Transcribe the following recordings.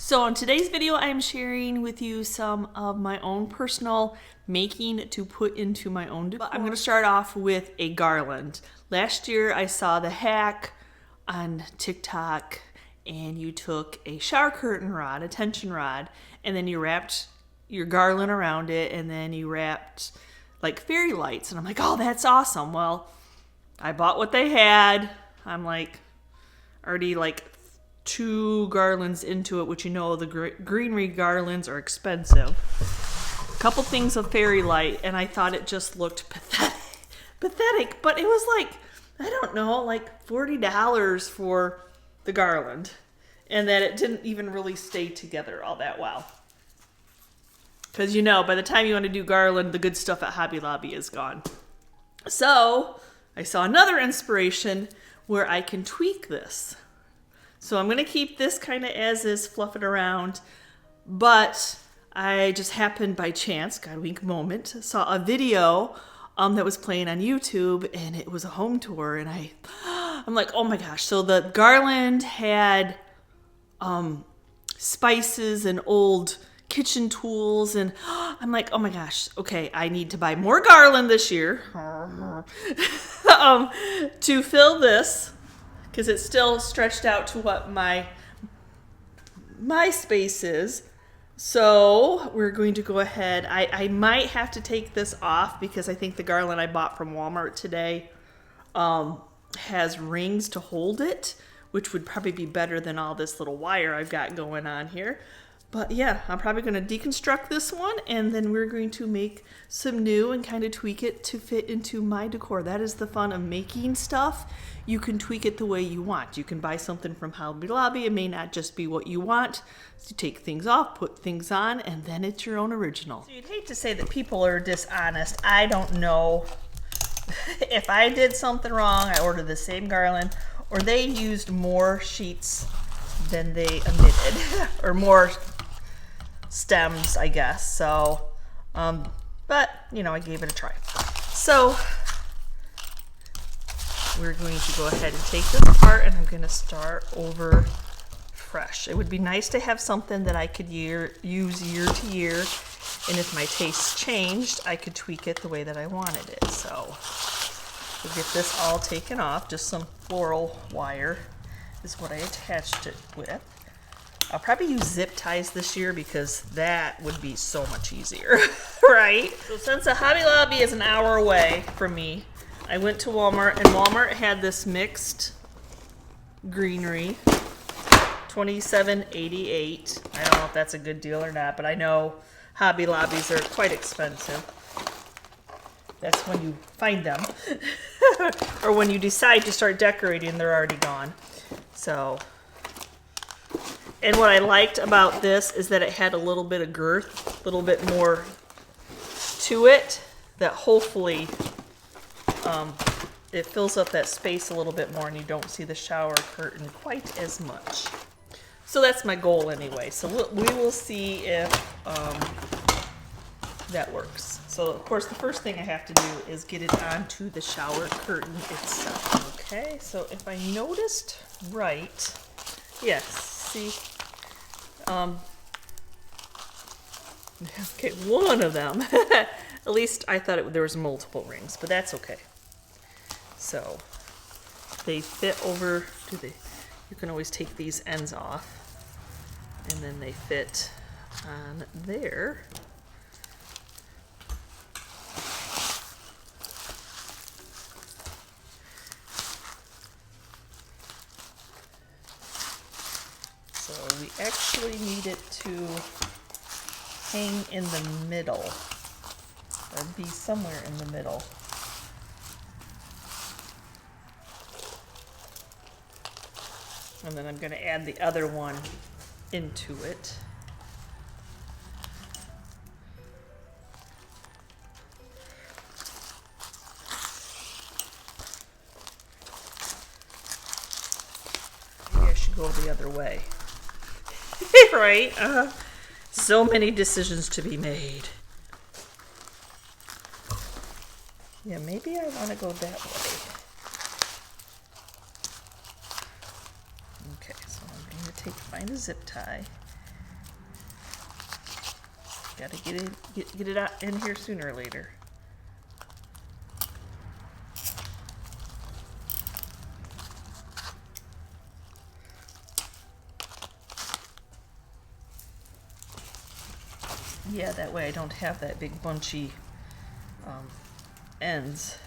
So in today's video, I'm sharing with you some of my own personal making to put into my own decor. I'm gonna start off with a garland. Last year I saw the hack on TikTok and you took a shower curtain rod, a tension rod, and then you wrapped your garland around it and then you wrapped like fairy lights. And I'm like, oh, that's awesome. Well, I bought what they had. I'm like already like 2 garlands into it, which you know the greenery garlands are expensive. A couple things of fairy light, and I thought it just looked pathetic, but it was like, I don't know, like $40 for the garland, and that it didn't even really stay together all that well. Because you know, by the time you want to do garland, the good stuff at Hobby Lobby is gone. So I saw another inspiration where I can tweak this. So I'm going to keep this kind of as is, fluff it around, but I just happened by chance, God wink moment, saw a video that was playing on YouTube, and it was a home tour, and I'm like, oh my gosh. So the garland had spices and old kitchen tools, and I'm like, oh my gosh, okay, I need to buy more garland this year to fill this, because it's still stretched out to what my space is. So we're going to go ahead. I might have to take this off because I think the garland I bought from Walmart today has rings to hold it, which would probably be better than all this little wire I've got going on here. But yeah, I'm probably going to deconstruct this one, and then we're going to make some new and kind of tweak it to fit into my decor. That is the fun of making stuff. You can tweak it the way you want. You can buy something from Hobby Lobby. It may not just be what you want. So take things off, put things on, and then it's your own original. So you'd hate to say that people are dishonest. I don't know if I did something wrong. I ordered the same garland, or they used more sheets than they omitted, or more stems, I guess. So, but you know, I gave it a try. So we're going to go ahead and take this apart, and I'm going to start over fresh. It would be nice to have something that I could use year to year, and if my tastes changed, I could tweak it the way that I wanted it. So we'll get this all taken off. Just some floral wire is what I attached it with. I'll probably use zip ties this year because that would be so much easier, right? So since the Hobby Lobby is an hour away from me, I went to Walmart, and Walmart had this mixed greenery, $27.88. I don't know if that's a good deal or not, but I know Hobby Lobbies are quite expensive. That's when you find them. Or when you decide to start decorating, they're already gone. So, and what I liked about this is that it had a little bit of girth, a little bit more to it, that hopefully it fills up that space a little bit more and you don't see the shower curtain quite as much. So that's my goal anyway. So we will see if that works. So of course the first thing I have to do is get it onto the shower curtain itself. Okay, so if I noticed right, yes, see, okay, one of them. At least I thought there was multiple rings, but that's okay. So they fit over to the, you can always take these ends off, and then they fit on there. So we actually need it to hang in the middle, or be somewhere in the middle. And then I'm going to add the other one into it. Maybe I should go the other way. Right? So many decisions to be made. Yeah, maybe I want to go that way. Okay, so I'm going to find a zip tie, Gotta get it out in here sooner or later. Yeah, that way I don't have that big bunchy ends.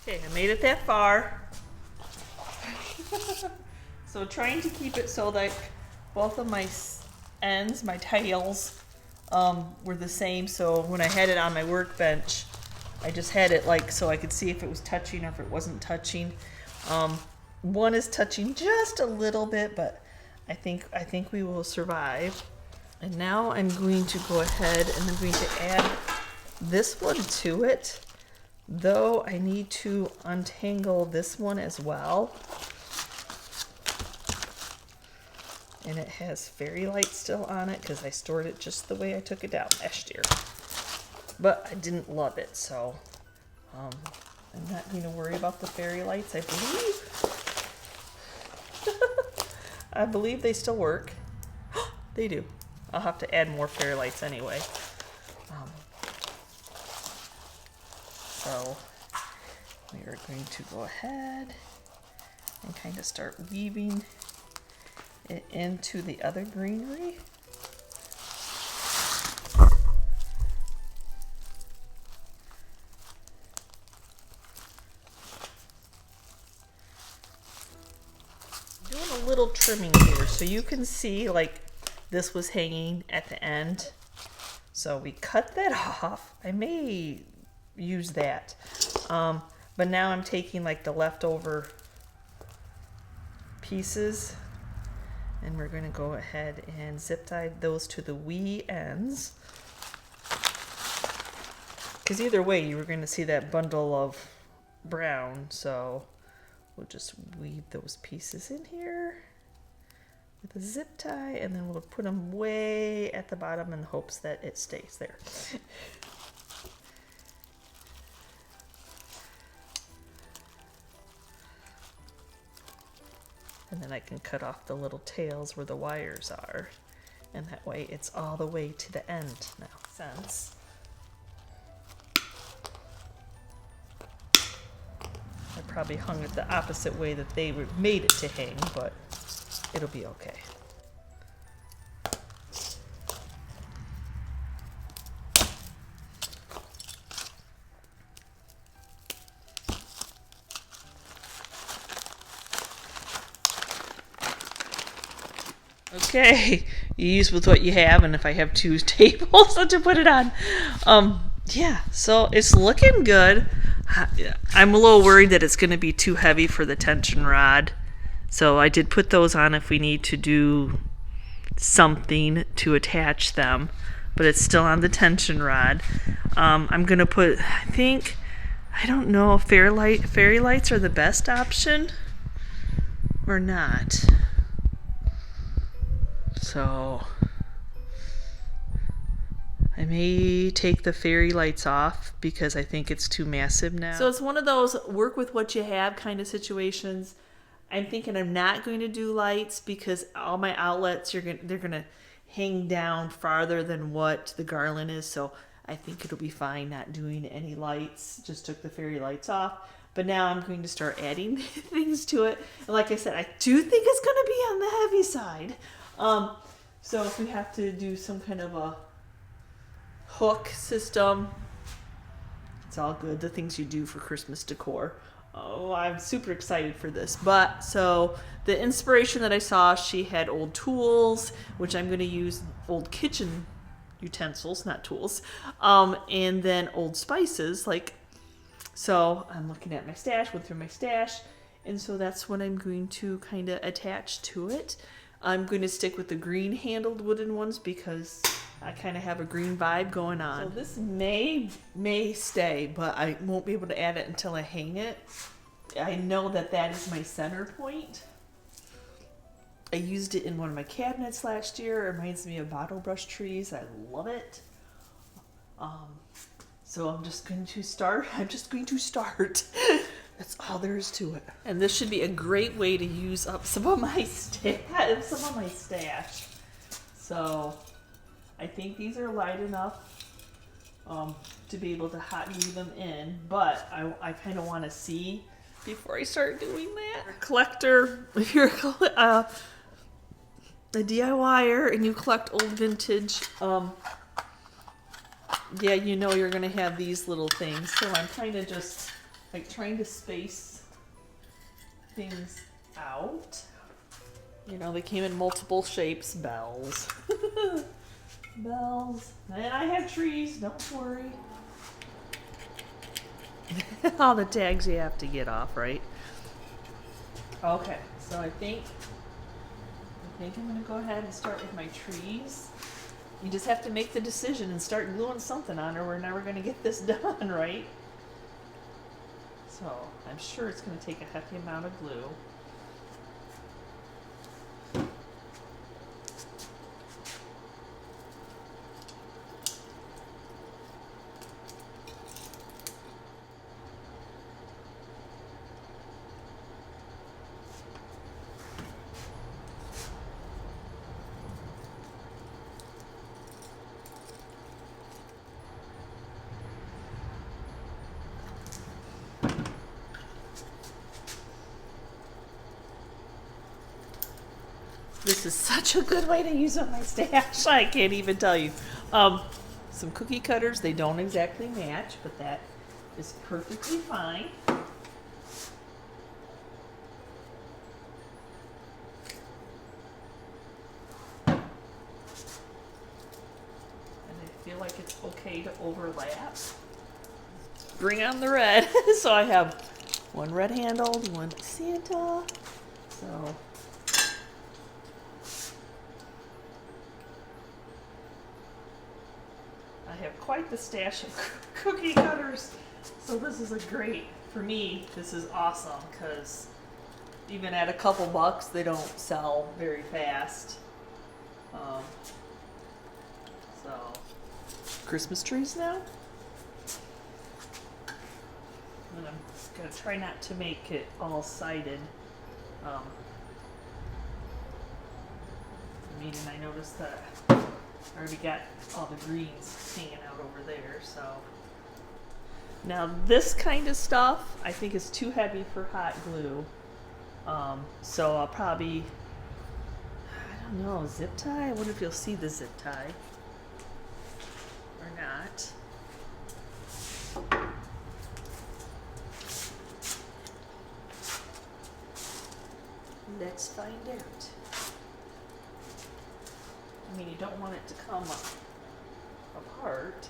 Okay, I made it that far. So trying to keep it so that both of my ends, my tails, were the same. So when I had it on my workbench, I just had it like so I could see if it was touching or if it wasn't touching. One is touching just a little bit, but I think we will survive. And now I'm going to go ahead and I'm going to add this one to it, though I need to untangle this one as well. And it has fairy light still on it because I stored it just the way I took it down last year. But I didn't love it, so I'm not going to worry about the fairy lights, I believe. I believe they still work. They do. I'll have to add more fairy lights anyway. So we are going to go ahead and kind of start weaving it into the other greenery. Doing a little trimming here so you can see like this was hanging at the end. So we cut that off. I may use that. But now I'm taking like the leftover pieces and we're going to go ahead and zip tie those to the wee ends. Because either way you were going to see that bundle of brown. So we'll just weave those pieces in here with a zip tie, and then we'll put them way at the bottom in hopes that it stays there. And then I can cut off the little tails where the wires are, and that way it's all the way to the end now. Sense. I probably hung it the opposite way that they made it to hang, but it'll be okay. Okay, you use with what you have, and if I have two tables to put it on. Yeah, so it's looking good. I'm a little worried that it's going to be too heavy for the tension rod. So I did put those on if we need to do something to attach them, but it's still on the tension rod. I'm going to put, I don't know if fairy lights are the best option or not. So I may take the fairy lights off because I think it's too massive now. So it's one of those work with what you have kind of situations. I'm thinking I'm not going to do lights because all my outlets they're gonna hang down farther than what the garland is. So I think it'll be fine not doing any lights. Just took the fairy lights off. But now I'm going to start adding things to it. And like I said, I do think it's gonna be on the heavy side. So if we have to do some kind of a hook system, it's all good. The things you do for Christmas decor. Oh, I'm super excited for this. But so the inspiration that I saw, she had old tools, which I'm going to use old kitchen utensils, not tools, and then old spices. So I'm looking at my stash, went through my stash, and so that's what I'm going to kind of attach to it. I'm going to stick with the green handled wooden ones because I kind of have a green vibe going on. So this may stay, but I won't be able to add it until I hang it. I know that is my center point. I used it in one of my cabinets last year. It reminds me of bottle brush trees. I love it. So I'm just going to start. That's all there is to it. And this should be a great way to use up some of my stash. So I think these are light enough to be able to hot glue them in, but I kind of want to see before I start doing that. Collector, if you're a DIYer and you collect old vintage, yeah, you know you're gonna have these little things. So I'm kind of just like trying to space things out. You know, they came in multiple shapes. Bells. Bells. And I have trees, don't worry. All the tags you have to get off, right? Okay, so I think I'm gonna go ahead and start with my trees. You just have to make the decision and start gluing something on, or we're never gonna get this done, right? So I'm sure it's gonna take a hefty amount of glue. This is such a good way to use up my stash. I can't even tell you. Some cookie cutters, they don't exactly match, but that is perfectly fine. And I feel like it's okay to overlap. Bring on the red. So I have one red handled, one Santa. So I have quite the stash of cookie cutters, so this is a great, for me, this is awesome, because even at a couple bucks, they don't sell very fast. So, Christmas trees now? And I'm going to try not to make it all sided. I mean, and I noticed that I already got all the greens hanging out over there, so. Now this kind of stuff I think is too heavy for hot glue. So I'll probably, I don't know, zip tie? I wonder if you'll see the zip tie or not. Let's find out. I mean, you don't want it to come apart.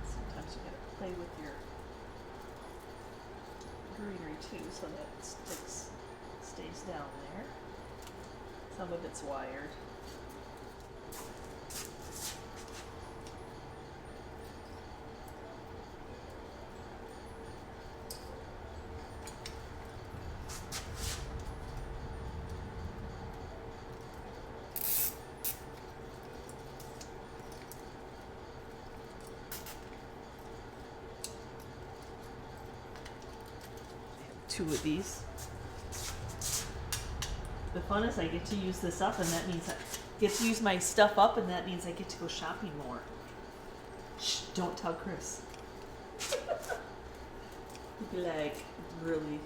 Sometimes you gotta play with your greenery too, so that it stays down there. Some of it's wired. Two of these. The fun is I get to use this up, and that means I get to use my stuff up, and that means I get to go shopping more. Shh, don't tell Chris. He'd be like, really?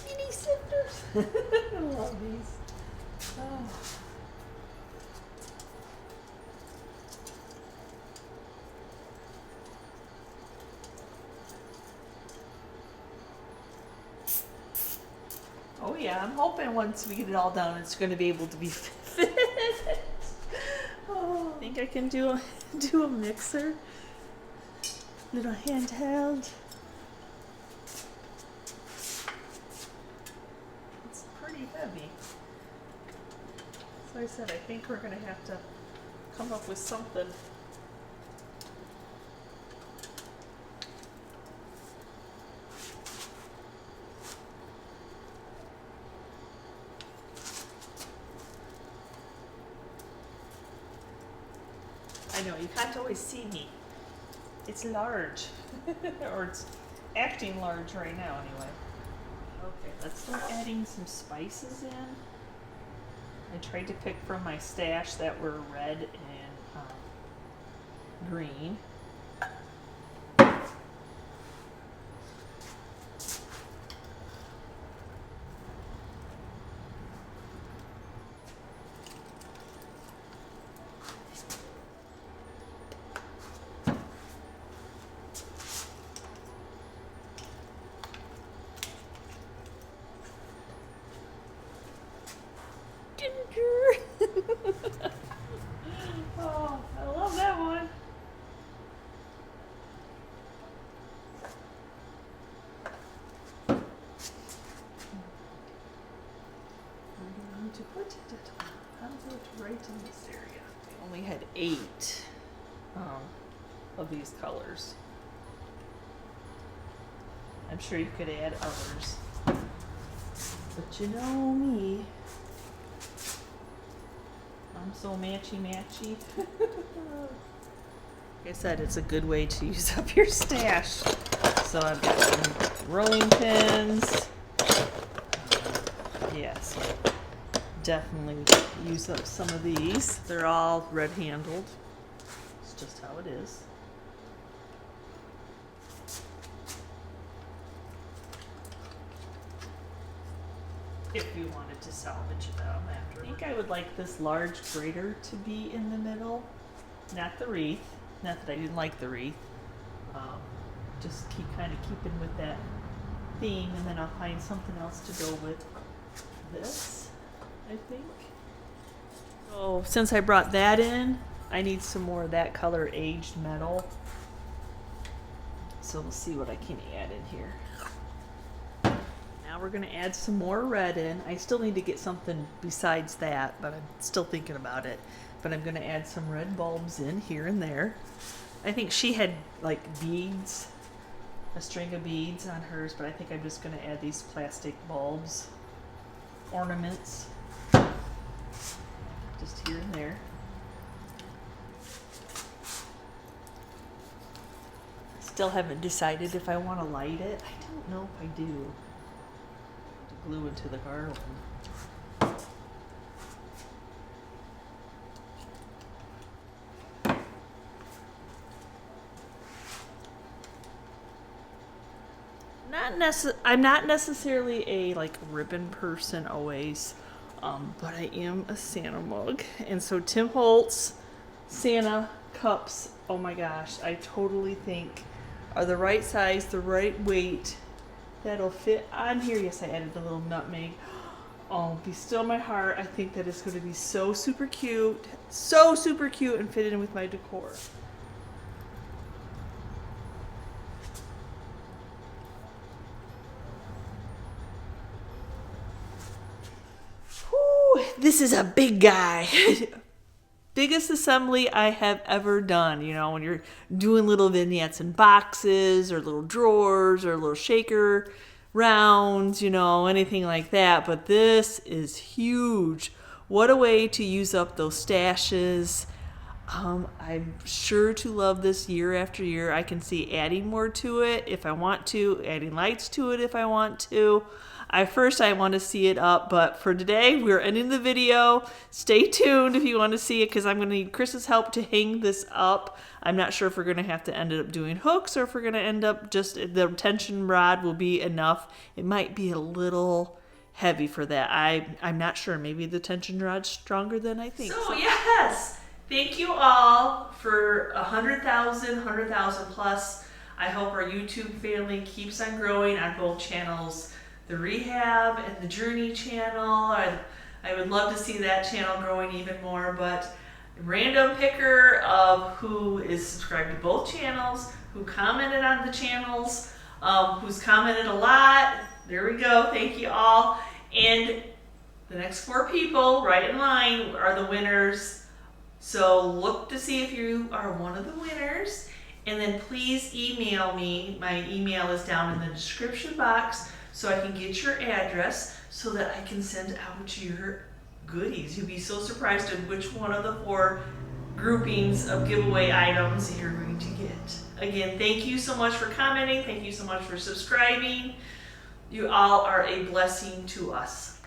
Mini sifters. I love these. Oh. Oh yeah, I'm hoping once we get it all done, it's going to be able to be fit. Oh, I think I can do a mixer, little handheld. It's pretty heavy. So I said, I think we're going to have to come up with something. I know, you can't always see me it's large. Or it's acting large right now anyway. Okay, let's start adding some spices in. I tried to pick from my stash that were red and green. Oh, I love that one. We're going to put it right in this area. I only had 8 of these colors. I'm sure you could add others. But you know me. I'm so matchy-matchy. Like I said, it's a good way to use up your stash. So I've got some rolling pins. Yes, definitely use up some of these. They're all red-handled. It's just how it is. If you wanted to salvage them after. I think I would like this large grater to be in the middle, not the wreath. Not that I didn't like the wreath. Just kind of keeping with that theme, and then I'll find something else to go with this, I think. So since I brought that in, I need some more of that color aged metal. So we'll see what I can add in here. Now we're going to add some more red in. I still need to get something besides that, but I'm still thinking about it. But I'm going to add some red bulbs in here and there. I think she had like beads, a string of beads on hers, but I think I'm just going to add these plastic bulbs, ornaments, just here and there. Still haven't decided if I want to light it. I don't know if I do. Glue into the garland. I'm not necessarily a like ribbon person always, but I am a Santa mug, and so Tim Holtz Santa cups, oh my gosh, I totally think are the right size, the right weight. That'll fit on here. Yes, I added a little nutmeg. Oh, be still my heart. I think that is going to be so super cute. So super cute and fit in with my decor. Whew, this is a big guy. Biggest assembly I have ever done. You know, when you're doing little vignettes in boxes or little drawers or little shaker rounds, you know, anything like that. But this is huge. What a way to use up those stashes. I'm sure to love this year after year. I can see adding more to it if I want to, adding lights to it if I want to. I want to see it up, but for today, we're ending the video. Stay tuned if you want to see it, because I'm going to need Chris's help to hang this up. I'm not sure if we're going to have to end up doing hooks, or if we're going to end up just, the tension rod will be enough. It might be a little heavy for that. I'm not sure. Maybe the tension rod's stronger than I think. So yes, thank you all for 100,000 plus. I hope our YouTube family keeps on growing on both channels. The Rehab and the Journey channel. I would love to see that channel growing even more, but random picker of who is subscribed to both channels, who commented on the channels, who's commented a lot. There we go. Thank you all. And the next 4 people right in line are the winners. So look to see if you are one of the winners. And then please email me. My email is down in the description box, so I can get your address so that I can send out your goodies. You'll be so surprised at which one of the 4 groupings of giveaway items that you're going to get. Again, thank you so much for commenting. Thank you so much for subscribing. You all are a blessing to us.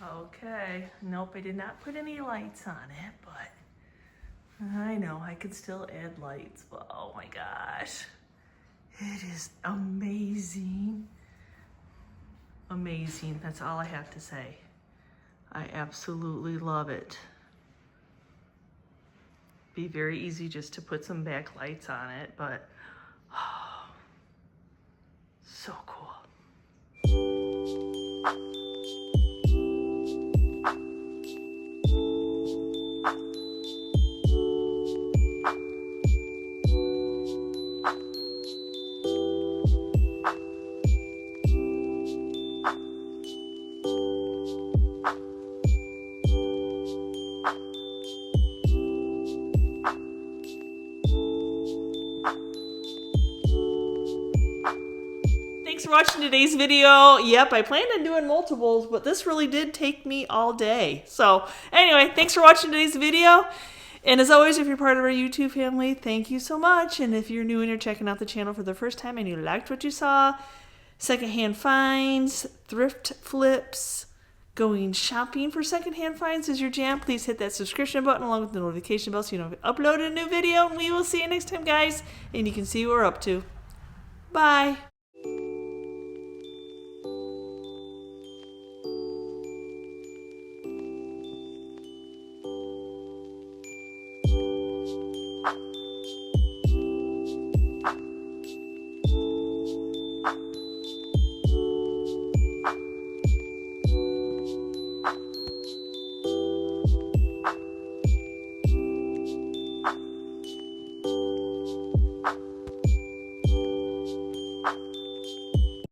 Okay, nope, I did not put any lights on it, but I know I could still add lights, but oh my gosh, it is amazing. Amazing, that's all I have to say. I absolutely love it. Be very easy just to put some backlights on it, but oh, so cool. Thanks for watching today's video. Yep, I planned on doing multiples, but this really did take me all day. So anyway, thanks for watching today's video. And as always, if you're part of our YouTube family, thank you so much. And if you're new and you're checking out the channel for the first time and you liked what you saw, secondhand finds, thrift flips, going shopping for secondhand finds is your jam, please hit that subscription button along with the notification bell so you know if I upload a new video. And we will see you next time, guys. And you can see what we're up to. Bye.